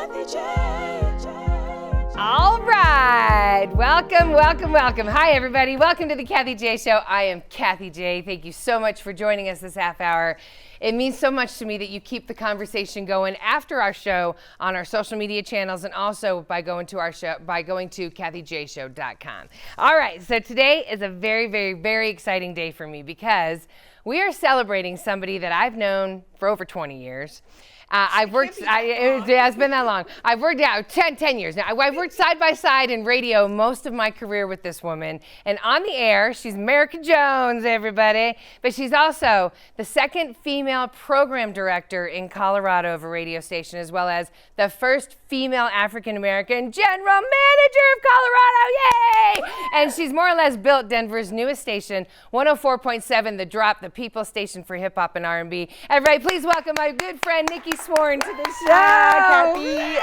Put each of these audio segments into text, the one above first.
Kathie J. All right, welcome. Hi, everybody. Welcome to the Kathie J Show. I am Kathie J. Thank you so much for joining us this half hour. It means so much to me that you keep the conversation going after our show on our social media channels and also by going to our show, by going to KathieJShow.com. All right, so today is a very, very, very exciting day for me because we are celebrating somebody that I've known for over 20 years. It's been that long. I've worked out 10 years now. I've worked side by side in radio most of my career with this woman. And on the air, she's America Jones, everybody. But she's also the second female program director in Colorado of a radio station, as well as the first female African-American general manager of Colorado. Yay! And she's more or less built Denver's newest station, 104.7 The Drop, the people station for hip-hop and R&B. Everybody, please welcome my good friend, Nikki Swarn, to the show. Kathie,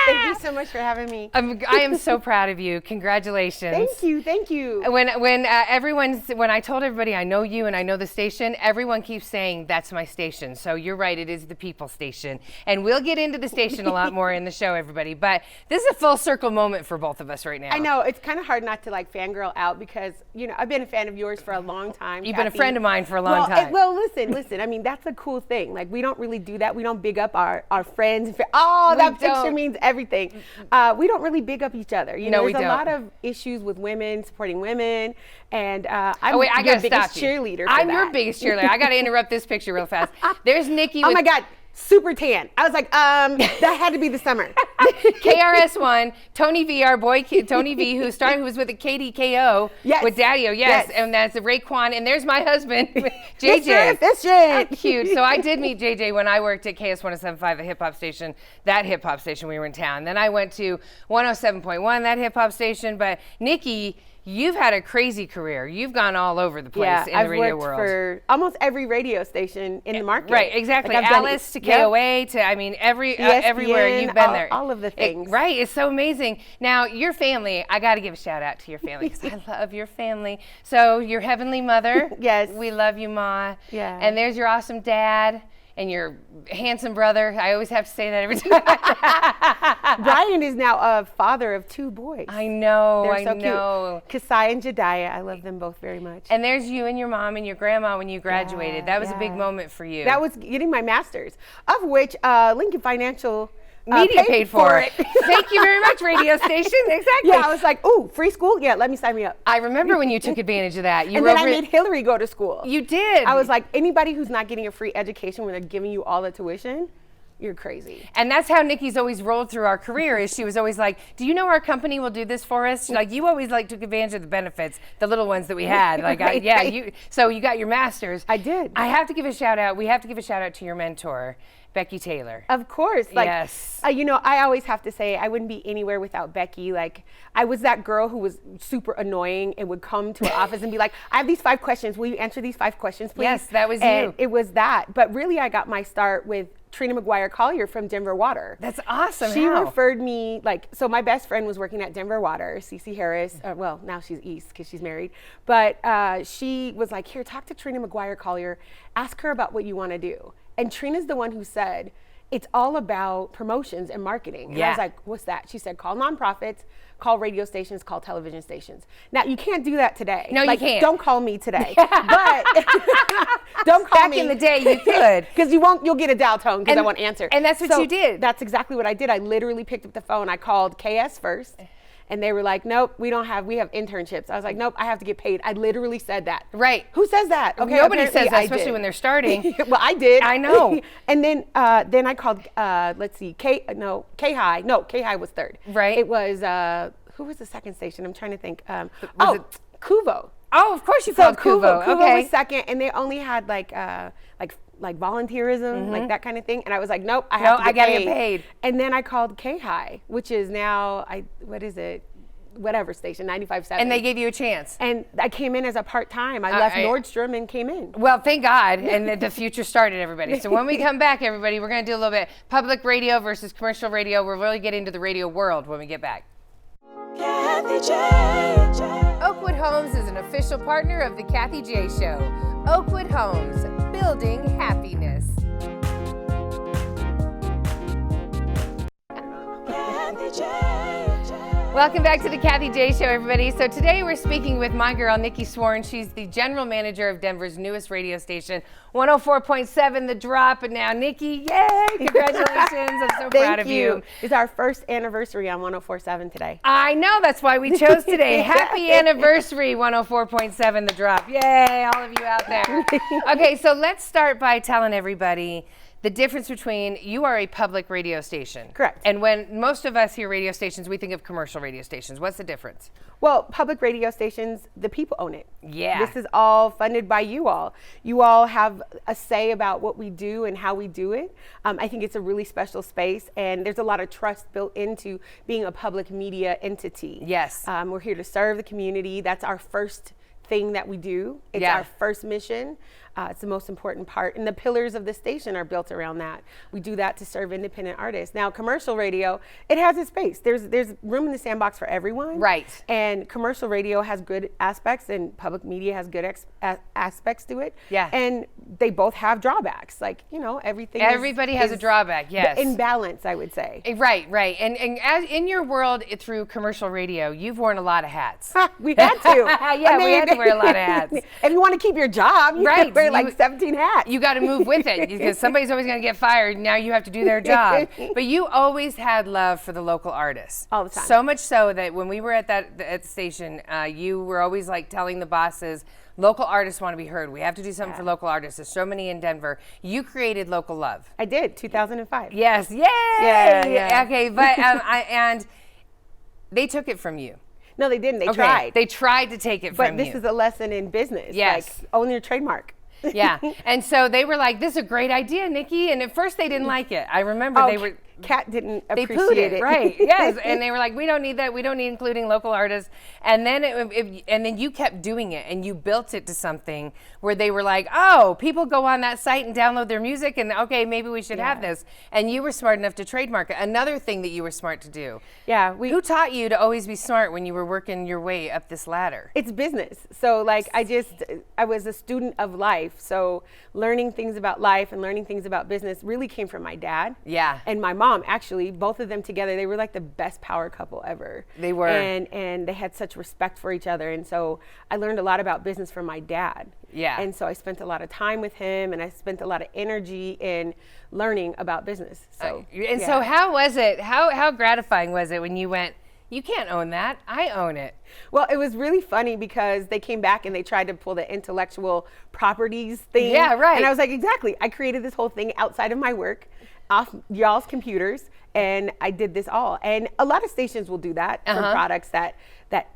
thank you so much for having me. I am so proud of you. Congratulations. Thank you. When I told everybody I know you and I know the station, everyone keeps saying that's my station. So you're right, it is the people station. And we'll get into the station a lot more in the show, everybody. But this is a full circle moment for both of us right now. I know, it's kind of hard not to like fangirl out because, you know, I've been a fan of yours for a long time. You've been a friend of mine for a long time. Listen, I mean, that's a cool thing. Like, we don't really do that. We don't big up our friends. That picture means everything. We don't really big up each other. You know, there's a lot of issues with women, supporting women, and I'm your biggest cheerleader for I'm that. your biggest cheerleader. I got to interrupt this picture real fast. There's Nikki. Oh my God. Super tan. I was like, that had to be the summer. KRS-One, Tony V, our boy Tony V, who was with the KDKO with Daddy-O, yes, and that's Raekwon, and there's my husband, JJ. Fishing. Cute. So I did meet JJ when I worked at KS 107.5, the hip-hop station, that hip-hop station we were in town. Then I went to 107.1, that hip-hop station, but Nikki, you've had a crazy career. You've gone all over the place in the radio world. I've worked for almost every radio station in the market. Right, exactly. Like Alice to KOA to, I mean, everywhere you've been there. All of the things. Right, it's so amazing. Now, your family, I got to give a shout out to your family because I love your family. So, your heavenly mother. Yes. We love you, Ma. Yeah. And there's your awesome dad. And your handsome brother. I always have to say that every time. Brian is now a father of 2 boys. I know. They're so cute. Kathie and Jediah. I love them both very much. And there's you and your mom and your grandma when you graduated. That was a big moment for you. That was getting my master's, of which Lincoln Financial Media paid for it. Thank you very much, radio station. Exactly. Yeah, I was like, ooh, free school? Yeah, let me sign me up. I remember when you took advantage of that. Then I made Hillary go to school. You did. I was like, anybody who's not getting a free education when they're giving you all the tuition, you're crazy. And that's how Nikki's always rolled through our career. Is she was always like, do you know our company will do this for us? Like, you always like took advantage of the benefits, the little ones that we had. Like, so you got your master's. I did. I have to give a shout out. We have to give a shout out to your mentor, Becky Taylor. Of course. Like, yes. You know, I always have to say I wouldn't be anywhere without Becky. Like, I was that girl who was super annoying and would come to her office and be like, I have these 5 questions. Will you answer these 5 questions, please? Yes, that was and you. It was that. But really, I got my start with Trina McGuire Collier from Denver Water. That's awesome. She referred me, so my best friend was working at Denver Water, Cece Harris. Well, now she's East because she's married. But she was like, here, talk to Trina McGuire Collier. Ask her about what you want to do. And Trina's the one who said, it's all about promotions and marketing. And I was like, what's that? She said, call nonprofits, call radio stations, call television stations. Now, you can't do that today. No, you can't. Don't call me today. But don't call me. Back in the day, you could. Because you'll get a dial tone because I won't answer. And that's what you did. That's exactly what I did. I literally picked up the phone. I called KS first. And they were like, nope, we have internships. I was like, nope, I have to get paid. I literally said that. Right. Who says that? Okay, nobody says that, especially when they're starting. Well, I did. I know. And then I called, K-High. No, K-High was third. Right. It was, who was the second station? I'm trying to think. Kuvo. Oh, of course you called Kuvo. Kuvo was second, and they only had like volunteerism, like that kind of thing. And I was like, nope, I have to get paid. And then I called K-High, which is now, whatever station, 95.7. And they gave you a chance. And I came in as a part-time. I left Nordstrom and came in. Well, thank God. And the future started, everybody. So when we come back, everybody, we're going to do a little bit public radio versus commercial radio. We'll really get into the radio world when we get back. Kathie J. Oakwood Homes is an official partner of the Kathie J Show. Oakwood Homes, building happiness. Kathie J. Welcome back to the Kathie J Show, everybody. So today we're speaking with my girl, Nikki Swarn. She's the general manager of Denver's newest radio station, 104.7 The Drop. And now, Nikki, yay! Congratulations. I'm so proud of you. It's our first anniversary on 104.7 today. I know. That's why we chose today. Happy anniversary, 104.7 The Drop. Yay, all of you out there. Okay, so let's start by telling everybody the difference between, you are a public radio station. Correct. And when most of us hear radio stations, we think of commercial radio stations. What's the difference? Well, public radio stations, the people own it. Yeah. This is all funded by you all. You all have a say about what we do and how we do it. I think it's a really special space, and there's a lot of trust built into being a public media entity. Yes. We're here to serve the community. That's our first thing that we do. It's Yeah. our first mission. It's the most important part, and the pillars of the station are built around that. We do that to serve independent artists. Now, commercial radio, it has its space. There's room in the sandbox for everyone. Right. And commercial radio has good aspects, and public media has good aspects to it. Yeah. And they both have drawbacks. Like, you know, Everybody has a drawback, yes. In balance, I would say. Right. And as in your world through commercial radio, you've worn a lot of hats. We had to. Yeah, we had to wear a lot of hats. If you want to keep your job, you Right. can wear like 17 hats. You got to move with it because somebody's always going to get fired. Now you have to do their job. But you always had love for the local artists. All the time. So much so that when we were at the station, you were always like telling the bosses, local artists want to be heard. We have to do something for local artists. There's so many in Denver. You created Local Love. I did, 2005. Yes. Yay! Yeah. Okay, but and they took it from you. No, they didn't. They Okay, tried. They tried to take it from But you. this is a lesson in business. Yes. Like, own your trademark. Yeah. And so they were like, this is a great idea, Nikki. And at first they didn't like it. I remember they were. Kat didn't They appreciate pooed it, it. right? Yes, and they were like, "We don't need that. We don't need including local artists." And then, and then you kept doing it, and you built it to something where they were like, "Oh, people go on that site and download their music, and okay, maybe we should have this." And you were smart enough to trademark it. Another thing that you were smart to do. Yeah. Who taught you to always be smart when you were working your way up this ladder? It's business. So like I was a student of life. So learning things about life and learning things about business really came from my dad. Yeah. And my mom, actually, both of them together, they were like the best power couple ever. They were. And they had such respect for each other. And so I learned a lot about business from my dad. Yeah. And so I spent a lot of time with him, and I spent a lot of energy in learning about business. So So how was it? How gratifying was it when you went, you can't own that, I own it? Well, it was really funny because they came back and they tried to pull the intellectual properties thing. Yeah, right. And I was like, exactly. I created this whole thing outside of my work, off y'all's computers, and I did this all. And a lot of stations will do that for products that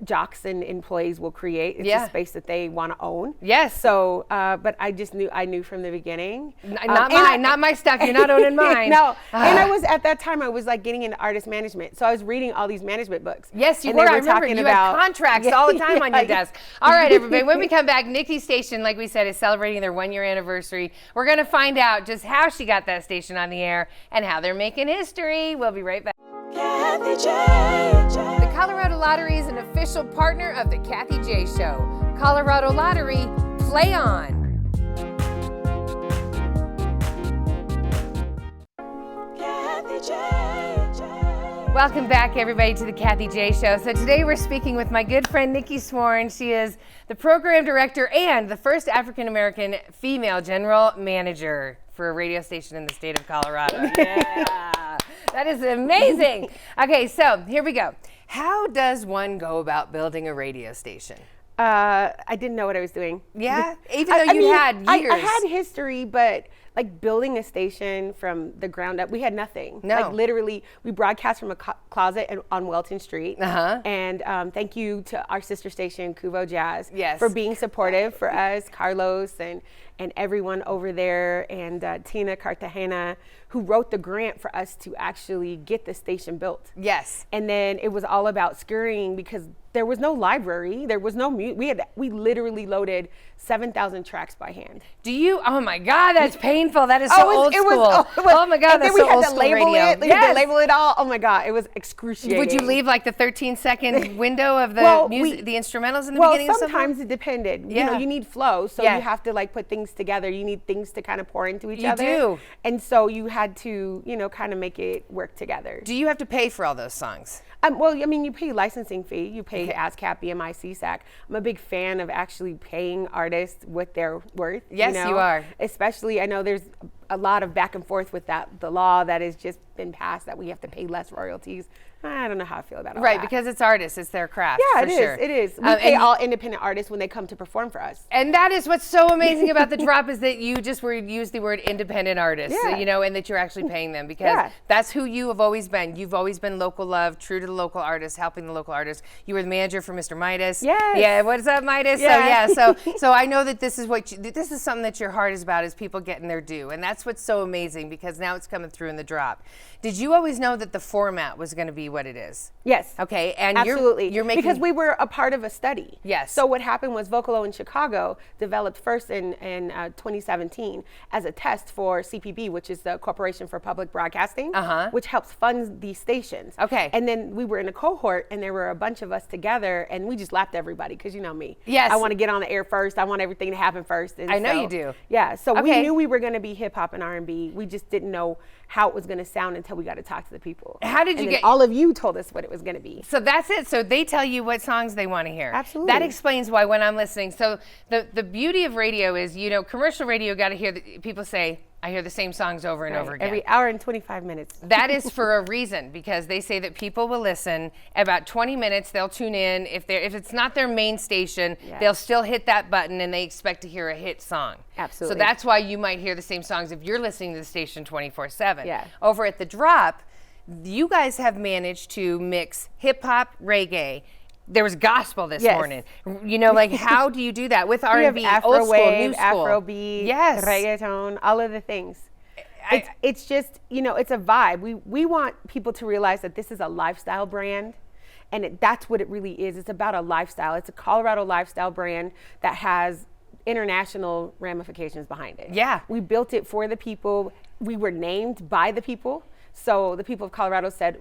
jocks and employees will create. It's a space that they want to own. Yes. So, but I knew from the beginning. Not my stuff. You're not owning mine. No. And I was, at that time, I was like getting into artist management. So I was reading all these management books. Yes, you and were. they I remember talking you about had contracts all the time on your desk. All right, everybody. When we come back, Nikki's station, like we said, is celebrating their 1-year anniversary. We're going to find out just how she got that station on the air and how they're making history. We'll be right back. Kathie J. The Colorado Lottery is an official partner of the Kathie J Show. Colorado Lottery, play on. Kathie J. Welcome back, everybody, to the Kathie J Show. So today we're speaking with my good friend Nikki Swarn. She is the program director and the first African-American female general manager for a radio station in the state of Colorado. Yeah, that is amazing. Okay, so here we go. How does one go about building a radio station? I didn't know what I was doing. Yeah, even though you had years. I had history, but like building a station from the ground up, we had nothing. No. Like literally, we broadcast from a closet on Welton Street. Uh-huh. And thank you to our sister station, Kuvo Jazz, Yes. for being supportive for us, Carlos and everyone over there, and Tina Cartagena, who wrote the grant for us to actually get the station built. Yes. And then it was all about scurrying because there was no library, there was no we literally loaded 7,000 tracks by hand. Do you? Oh my God, that's painful. That is so old school. Oh my God, and that's then so old school radio. We had to label it all. Oh my God, it was excruciating. Would you leave like the 13-second window of the music, the instrumentals in the beginning of something? Sometimes it depended. Yeah. You know, you need flow, so Yeah. you have to like put things things together. You need things to kind of pour into each You other. do. And so you had to, kind of make it work together. Do you have to pay for all those songs? Well, I mean, you pay licensing fee, you pay ASCAP, BMI, CSAC. I'm a big fan of actually paying artists what they're worth. Yes, you are. Especially, I know there's a lot of back and forth with the law that has just been passed that we have to pay less royalties. I don't know how I feel about all Right, that. because it's artists, it's their craft. Yeah, for sure. it is. We pay all independent artists when they come to perform for us. And that is what's so amazing about the drop is that you just used the word independent artists, Yeah. and that you're actually paying them because that's who you have always been. You've always been local love, true to the local artists, helping the local artists. You were the manager for Mr. Midas. Yes. Yeah, what's up, Midas? Yeah. So I know that this is this is something that your heart is about, is people getting their due. And that's what's so amazing because now it's coming through in the drop. Did you always know that the format was going to be what it is? Yes. Okay, and absolutely. you're making, because we were a part of a study. Yes. So what happened was Vocalo in Chicago developed first in 2017 as a test for CPB, which is the Corporation for Public Broadcasting, which helps fund these stations. Okay. And then we were in a cohort, and there were a bunch of us together, and we just lapped everybody because you know me. Yes. I want to get on the air first. I want everything to happen first. And I know you do. Yeah. So Okay. we knew we were going to be hip hop and R&B. We just didn't know how it was going to sound until we got to talk to the people. How did you and get? then all of you told us what it was going to be. So that's it. So they tell you what songs they want to hear. Absolutely. That explains why when I'm listening. So the beauty of radio is, commercial radio got to hear people say, I hear the same songs over and over again. Every hour and 25 minutes. That is for a reason, because they say that people will listen about 20 minutes. They'll tune in. If it's not their main station, they'll still hit that button and they expect to hear a hit song. Absolutely. So that's why you might hear the same songs if you're listening to the station 24/7. Yeah. Over at the drop, you guys have managed to mix hip hop, reggae. There was gospel this morning. How do you do that with R&B, we have old school, new Afro school? Afrobeat, Yes. reggaeton, all of the things. It's just, it's a vibe. We want people to realize that this is a lifestyle brand, and that's what it really is. It's about a lifestyle. It's a Colorado lifestyle brand that has international ramifications behind it. Yeah. We built it for the people. We were named by the people. So the people of Colorado said,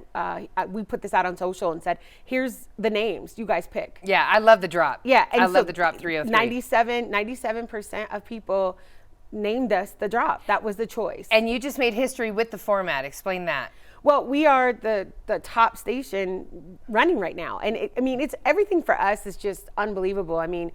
we put this out on social and said, here's the names, you guys pick. Yeah, I love the drop. Yeah. And I so love the drop 303. 97% of people named us the drop. That was the choice. And you just made history with the format. Explain that. Well, we are the top station running right now. And it's everything for us is just unbelievable. I mean,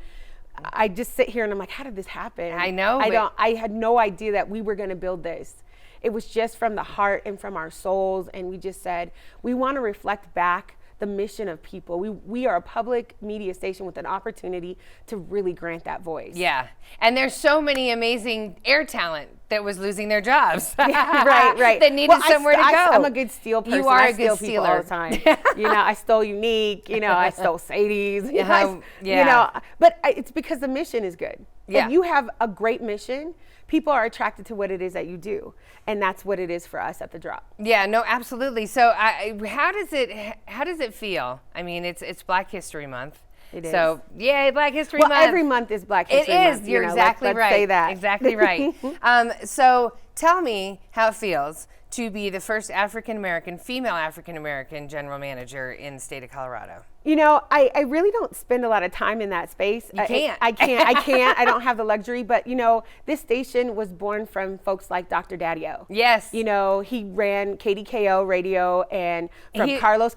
I just sit here and I'm like, how did this happen? I know. I had no idea that we were going to build this. It was just from the heart and from our souls. And we just said, we want to reflect back the mission of people. We are a public media station with an opportunity to really grant that voice. Yeah. And there's so many amazing air talent that was losing their jobs. Right. That needed somewhere to go. I'm a good steal person. You are I a good steal people all stealer. the time. I stole Unique. I stole Sadie's. Yeah. But it's because the mission is good. Yeah. If you have a great mission, people are attracted to what it is that you do, and that's what it is for us at the drop. Yeah, no, absolutely. So, how does it feel? I mean, it's Black History Month. It is. So, yay, Black History Well, Month. every month is Black History Month. It is. You're exactly let's right. say that. Exactly right. So, tell me how it feels to be the first female African American general manager in the state of Colorado. I really don't spend a lot of time in that space. You can't. I can't. I don't have the luxury. But, this station was born from folks like Dr. Daddy-O. Yes. He ran KDKO radio and from Carlos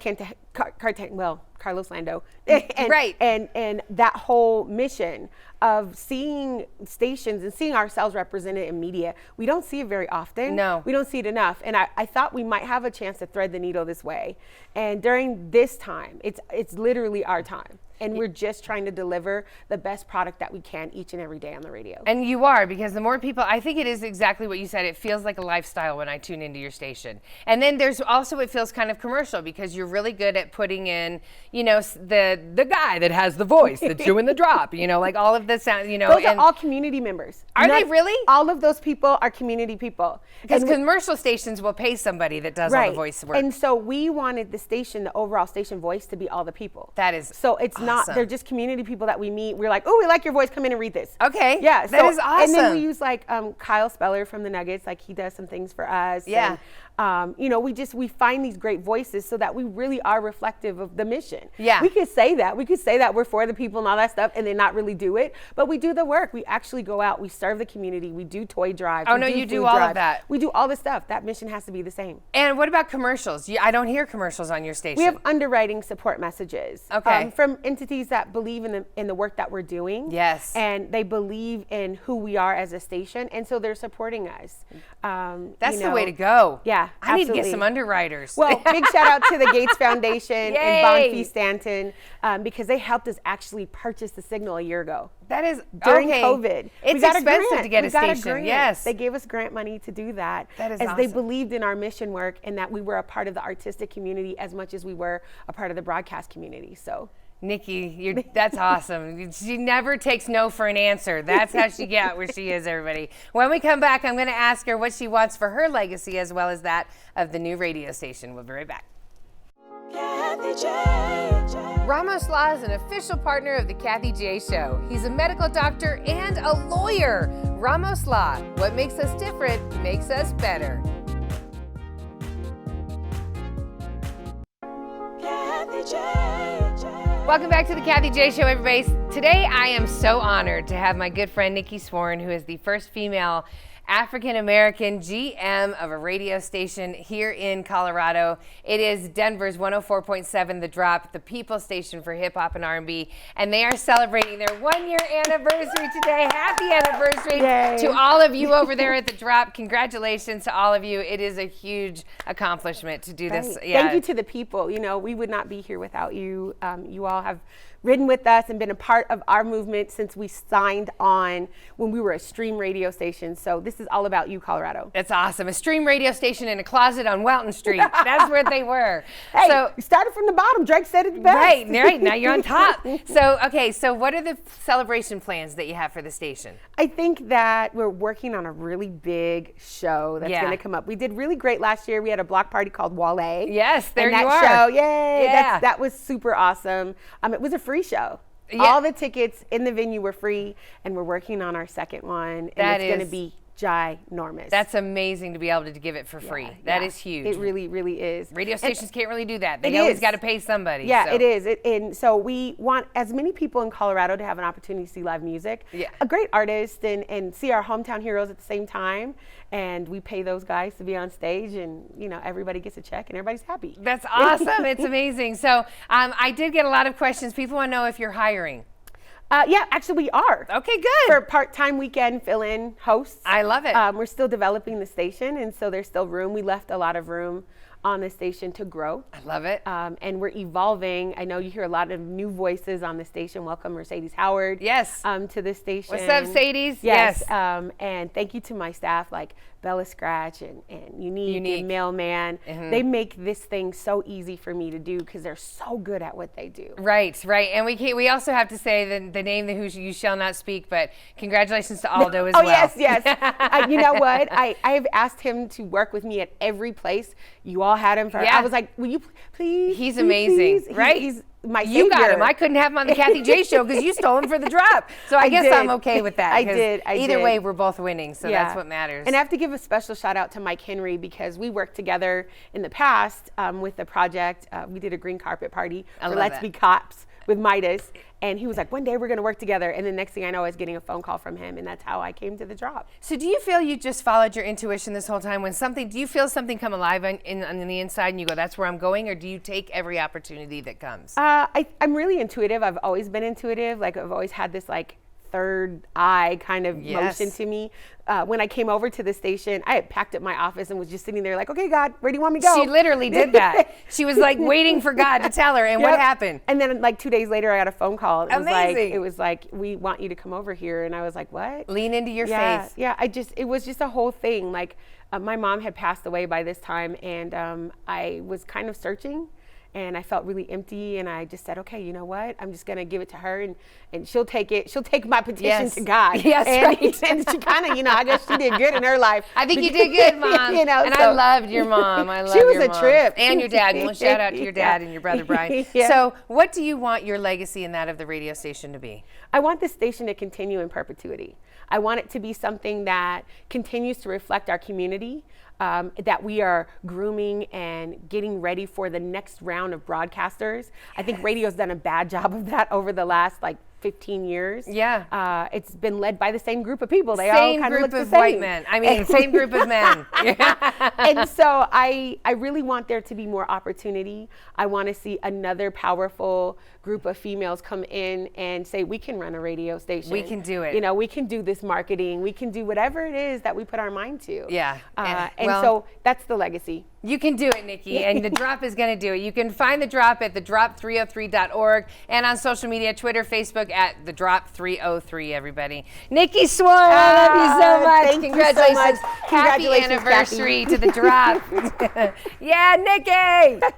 Lando. And that whole mission of seeing stations and seeing ourselves represented in media, we don't see it very often. No. We don't see it enough. And I thought we might have a chance to thread the needle this way. And during this time, it's literally our time. And we're just trying to deliver the best product that we can each and every day on the radio. And you are, because the more people, I think it is exactly what you said. It feels like a lifestyle when I tune into your station. And then there's also, it feels kind of commercial because you're really good at putting in, the guy that has the voice that's doing the drop, like all of the sound, Those are all community members. Are they really? All of those people are community people. Because commercial stations will pay somebody that does all the voice work. And so we wanted the overall station voice to be all the people. That is so it's awesome. They're just community people that we meet. We're like, oh, we like your voice. Come in and read this. Okay. Yeah. That is awesome. And then we use Kyle Speller from the Nuggets. Like he does some things for us. Yeah. We find these great voices so that we really are reflective of the mission. Yeah. We could say that we're for the people and all that stuff and then not really do it, but we do the work. We actually go out, we serve the community, we do toy drives. Oh no, you do all of that. We do all the stuff. That mission has to be the same. And what about commercials? I don't hear commercials on your station. We have underwriting support messages. Okay. From entities that believe in the work that we're doing. Yes. And they believe in who we are as a station, and so they're supporting us. That's the way to go. Yeah, I need to absolutely. get some underwriters. Well, big shout out to the Gates Foundation and Yay. Bonfie Stanton because they helped us actually purchase the signal a year ago. That is During okay. COVID. It's We got a expensive grant. to get We a got station. grant. Yes. They gave us grant money to do that. That is as they awesome. believed in our mission work and that we were a part of the artistic community as much as we were a part of the broadcast community. So Nikki, that's awesome. She never takes no for an answer. That's how she got where she is, everybody. When we come back, I'm going to ask her what she wants for her legacy as well as that of the new radio station. We'll be right back. Kathie J. Ramos Law is an official partner of the Kathie J Show. He's a medical doctor and a lawyer. Ramos Law, what makes us different makes us better. Kathie J. Welcome back to the Kathie J Show, everybody. Today, I am so honored to have my good friend Nikki Swarn, who is the first female African-American GM of a radio station here in Colorado. It is Denver's 104.7 The Drop, the people station for hip hop and R&B, and they are celebrating their 1-year anniversary today. Happy anniversary Yay. to all of you over there at The Drop. Congratulations to all of you. It is a huge accomplishment to do this. Right. Thank you to the people. We would not be here without you. You all have ridden with us and been a part of our movement since we signed on when we were a stream radio station. So this is all about you, Colorado. That's awesome. A stream radio station in a closet on Welton Street. That's where they were. Hey, so you started from the bottom. Drake said it best. right. Now you're on top. So what are the celebration plans that you have for the station? I think that we're working on a really big show that's Yeah. going to come up. We did really great last year. We had a block party called Wale. Yes, there and you that are. show, yay! Yeah. That was super awesome. It was a free show. Yeah. All the tickets in the venue were free, and we're working on our second one, and That it's going to is- be ginormous. That's amazing to be able to give it for free. That is huge. It really, really is. Radio stations can't really do that. It They always is. got to pay somebody. Yeah, so. it is. And so we want as many people in Colorado to have an opportunity to see live music, Yeah. a great artist, and see our hometown heroes at the same time. And we pay those guys to be on stage, and everybody gets a check, and everybody's happy. That's awesome. It's amazing. So I did get a lot of questions. People want to know if you're hiring. Yeah, actually we are. Okay, good. For part-time weekend fill-in hosts. I love it. We're still developing the station, and so there's still room. We left a lot of room on the station to grow. I love it. And we're evolving. I know you hear a lot of new voices on the station. Welcome Mercedes Howard. Yes. To the station. What's up, Sadies? Yes. Yes. And thank you to my staff like Bella Scratch and Unique and Mailman. Mm-hmm. They make this thing so easy for me to do because they're so good at what they do. Right. And we also have to say the name who you shall not speak, but congratulations to Aldo as well. Oh, yes. You know what? I have asked him to work with me at every place. You all had him for, Yeah. I was like, will you please? He's please, amazing, please? right? He's my You got savior. him. I couldn't have him on the Kathie J Show because you stole him for the drop. So I guess did. I'm okay with that. I 'cause did. Either way, we're both winning, so Yeah. that's what matters. And I have to give a special shout out to Mike Henry because we worked together in the past with the project. We did a green carpet party for love Let's that. Be Cops with Midas. And he was like, one day we're going to work together. And the next thing I know, I was getting a phone call from him. And that's how I came to the drop. So do you feel you just followed your intuition this whole time? Do you feel something come alive on the inside and you go, that's where I'm going? Or do you take every opportunity that comes? I'm really intuitive. I've always been intuitive. Like I've always had this like third eye kind of Yes. motion to me. When I came over to the station, I had packed up my office and was just sitting there like, okay, God, where do you want me to go? She literally did that. She was like waiting for God to tell her. And what Yep. happened? And then like 2 days later, I got a phone call. Amazing. It was like, we want you to come over here. And I was like, what? Lean into your Yeah, faith. yeah. It was just a whole thing. Like my mom had passed away by this time, and I was kind of searching. And I felt really empty, and I just said, okay, you know what? I'm just gonna give it to her, and she'll take it. She'll take my petition Yes. to God. Yes, and, right. and she kind of, I guess she did good in her life. I think you did good, Mom. And I so- loved your mom. I loved She was your a mom. trip. And your dad. Well, shout out to your dad Yeah. and your brother, Brian. Yeah. So what do you want your legacy and that of the radio station to be? I want this station to continue in perpetuity. I want it to be something that continues to reflect our community. that we are grooming and getting ready for the next round of broadcasters. I think radio's done a bad job of that over the llast 15 years. Yeah. It's been led by the same group of people. They Same all kind of group look of the same. white men. I mean, same group of men. And so I really want there to be more opportunity. I want to see another powerful group of females come in and say, we can run a radio station. We can do it. You know, we can do this marketing. We can do whatever it is that we put our mind to. Yeah. So that's the legacy. You can do it, Nikki, and the Drop is going to do it. You can find the Drop at thedrop303.org and on social media, Twitter, Facebook at thedrop303. Everybody, Nikki Swarn, I love you so much. Thank Congratulations. you so much. Happy Congratulations, anniversary to the Drop. Yeah,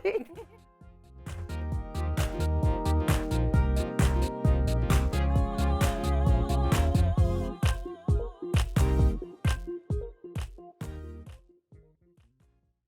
Nikki.